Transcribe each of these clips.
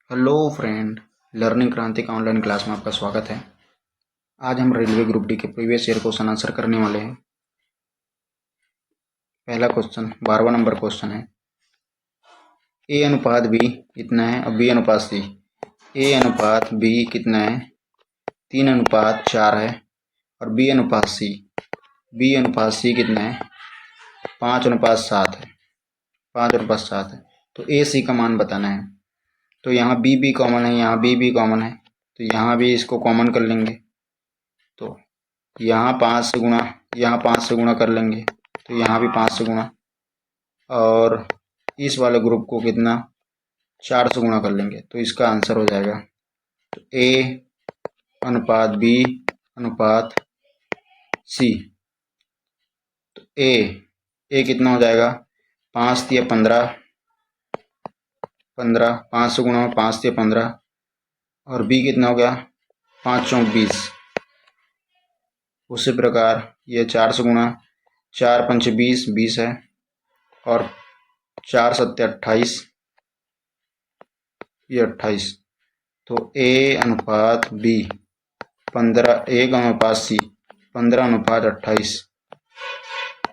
Hello friend, learning क्रांति का online class में आपका स्वागत है। आज हम रेलवे ग्रुप डी के प्रीवियस ईयर क्वेश्चन आंसर करने वाले हैं। पहला क्वेश्चन 12वां नंबर क्वेश्चन है। ए अनुपात बी कितना है और बी अनुपात सी। ए अनुपात बी कितना है, 3:4 है। और बी अनुपात सी कितना है, 5:7 है। 5:7 है। तो ए सी का मान बताना है। तो यहाँ बी भी कॉमन है, यहाँ बी कॉमन है, तो यहाँ भी इसको कॉमन कर लेंगे। तो यहाँ 5 से गुणा कर लेंगे, तो यहाँ भी 5 से गुणा, और इस वाले ग्रुप को कितना 4 से गुणा कर लेंगे, तो इसका आंसर हो जाएगा। तो ए अनुपात बी अनुपात सी। तो ए कितना हो जाएगा, 5 × 15, 5 से गुणा 5 × 15, और बी कितना हो गया 5 × 20। उसी प्रकार ये 4 से गुणा, 4 × 5 = 20 है, और 4 × 7 = 28, ये 28। तो ए अनुपात बी 1 सी 15:28,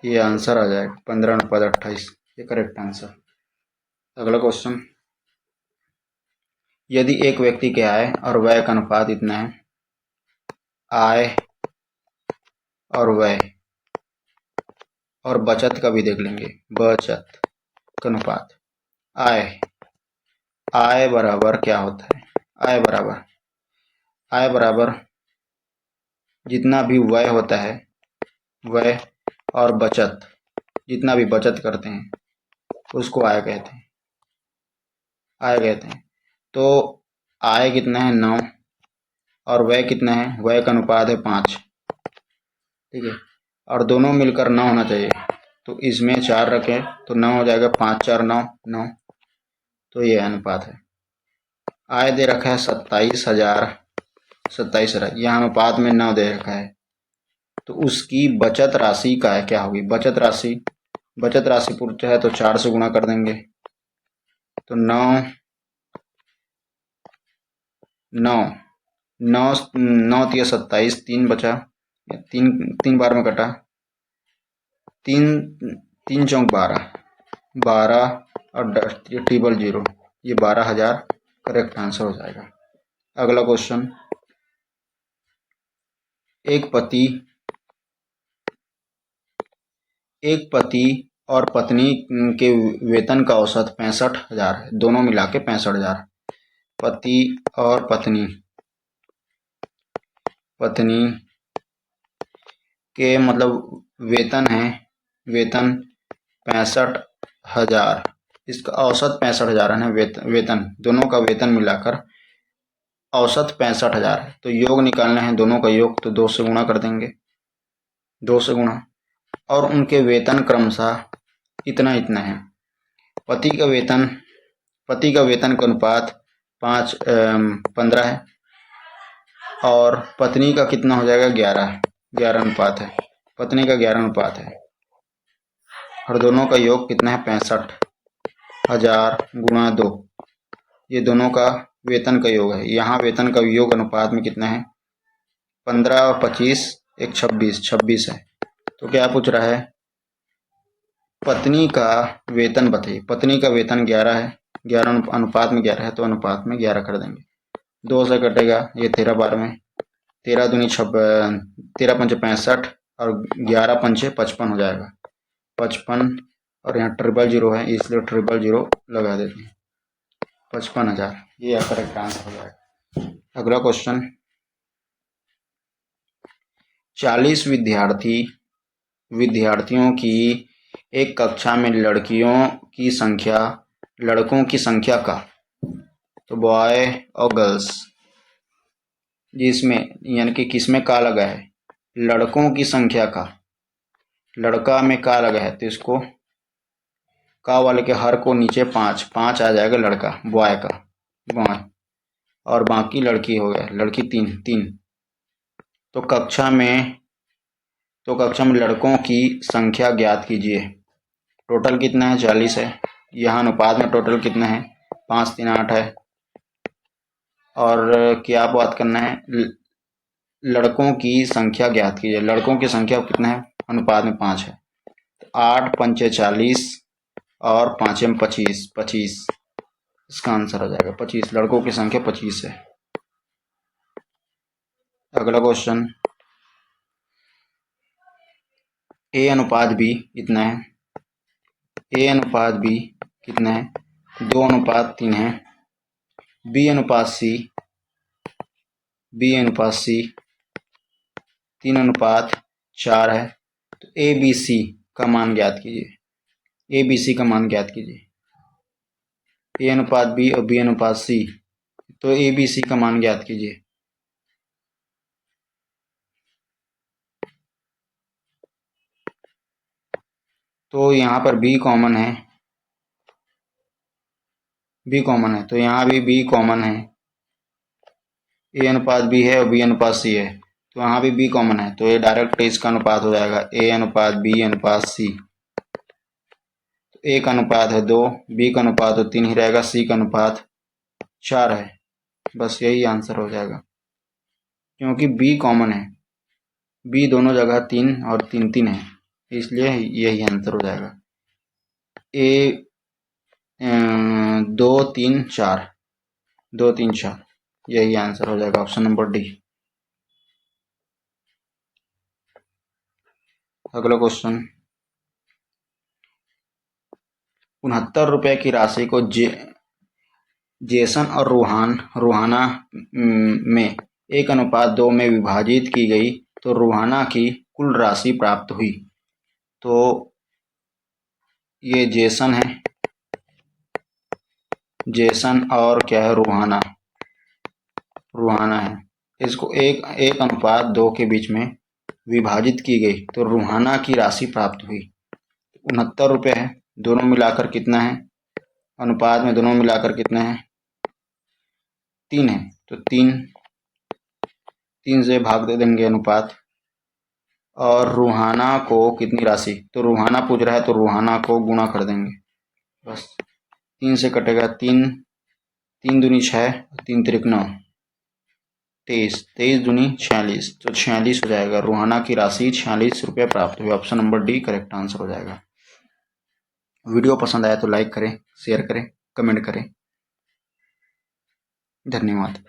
ये आंसर आ जाएगा 15:28, ये करेक्ट आंसर। अगला क्वेश्चन, यदि एक व्यक्ति के आय और व्यय का अनुपात इतना है, आय और व्यय और बचत का भी देख लेंगे, बचत का अनुपात। आय बराबर क्या होता है, आय बराबर जितना भी व्यय होता है, व्यय और बचत, जितना भी बचत करते हैं उसको आय कहते हैं। तो आय कितना है 9, और व्यय कितना है, व्यय का अनुपात है 5, ठीक है, और दोनों मिलकर 9 होना चाहिए। तो इसमें 4 रखें तो 9 हो जाएगा, 5 × 4 = 9। तो ये अनुपात है। आय दे रखा है 27,000, यहाँ अनुपात में 9 दे रखा है, तो उसकी बचत राशि का है क्या होगी, बचत राशि पूछा है तो 4 से गुणा कर देंगे। तो 9 × 27, 3 बचा, 3 बार में कटा, 3 × 12 और 000, ये 12,000 करेक्ट आंसर हो जाएगा। अगला क्वेश्चन, एक पति और पत्नी के वेतन का औसत 65,000 है, दोनों मिला के 65,000। पति और पत्नी के मतलब वेतन 65,000, इसका औसत 65,000 है। वेतन दोनों का वेतन मिलाकर औसत 65,000 है। तो योग निकालना है दोनों का योग, तो 2 से गुणा कर देंगे, 2 से गुणा, और उनके वेतन क्रमशः इतना है। पति का वेतन का अनुपात 15 है, और पत्नी का कितना हो जाएगा 11 अनुपात है, पत्नी का 11 अनुपात है, और दोनों का योग कितना है 65,000 × 2, ये दोनों का वेतन का योग है। यहाँ वेतन का योग अनुपात में कितना है, 15 और 25 एक 26 है। तो क्या पूछ रहा है, पत्नी का वेतन बताइए। पत्नी का वेतन 11 है, 11 अनुपात में 11 है, तो अनुपात में 11 कर देंगे। 2 से कटेगा, ये 13 बार में, 13 दूनी 13 पंचे 65, और 11 पंचे 55 हो जाएगा, 55, और यहाँ 000 है इसलिए 000 लगा देते हैं, 55,000, ये करेक्ट आंसर हो जाएगा। अगला क्वेश्चन, 40 विद्यार्थियों की एक कक्षा में लड़कों की संख्या का, तो बॉय और गर्ल्स, जिसमें यानी कि किसमें का लगा है, लड़कों की संख्या का, लड़का में का लगा है, तो इसको का वाले के हर को नीचे 5 आ जाएगा, लड़का बॉय का, बॉय, और बाकी लड़की हो गया, लड़की 3। तो कक्षा में लड़कों की संख्या ज्ञात कीजिए। टोटल कितना है 40 है, यहाँ अनुपात में टोटल कितना है 5 × 3 = 8 है, और क्या बात करना है, लड़कों की संख्या ज्ञात कीजिए। लड़कों की संख्या कितना है, अनुपात में 5 है। 8 पंचे 40 और 5 में 25, 25 इसका आंसर हो जाएगा 25। लड़कों की संख्या 25 है। अगला क्वेश्चन, ए अनुपात बी इतना है। ए अनुपात बी कितना है, 2 अनुपात 3 है। बी अनुपात सी, बी अनुपात सी 3 अनुपात 4 है। तो ए बी सी का मान ज्ञात कीजिए। ए बी सी का मान ज्ञात कीजिए। ए अनुपात बी और बी अनुपात सी, तो ए बी सी का मान ज्ञात कीजिए। तो यहाँ पर बी कॉमन है, बी कॉमन है, तो यहाँ भी बी कॉमन है। ए अनुपात बी है और बी अनुपात सी है, तो यहाँ भी बी कॉमन है, तो ये डायरेक्ट इसका अनुपात हो जाएगा ए अनुपात बी अनुपात सी। तो ए का अनुपात है 2, बी का अनुपात तो 3 ही रहेगा, सी का अनुपात 4 है। बस यही आंसर हो जाएगा, क्योंकि बी कॉमन है। बी दोनों जगह 3 और 3 3 है, इसलिए यही आंसर हो जाएगा। ए 2 3 4, 2 3 4 यही आंसर हो जाएगा, ऑप्शन नंबर डी। अगला क्वेश्चन, 69 रुपए की राशि को जेसन और रूहाना में 1:2 में विभाजित की गई तो रूहाना की कुल राशि प्राप्त हुई। तो ये जेसन है, जेसन और क्या है, रूहाना है। इसको 1:2 के बीच में विभाजित की गई तो रूहाना की राशि प्राप्त हुई। 69 रुपये है, दोनों मिलाकर कितना है, अनुपात में दोनों मिलाकर कितना है, 3 है। तो 3 से भाग दे देंगे अनुपात। और रूहाना को कितनी राशि, तो रूहाना पूछ रहा है तो रूहाना को गुणा कर देंगे। बस 3 से कटेगा 3, 3 दूनी 6, 3 तिरिक 9, 23, 23 दूनी 46, तो 46 हो जाएगा। रूहाना की राशि 46 रुपये प्राप्त हुई। Option number D correct answer हो जाएगा। वीडियो पसंद आया तो लाइक करें, शेयर करें, कमेंट करें। धन्यवाद।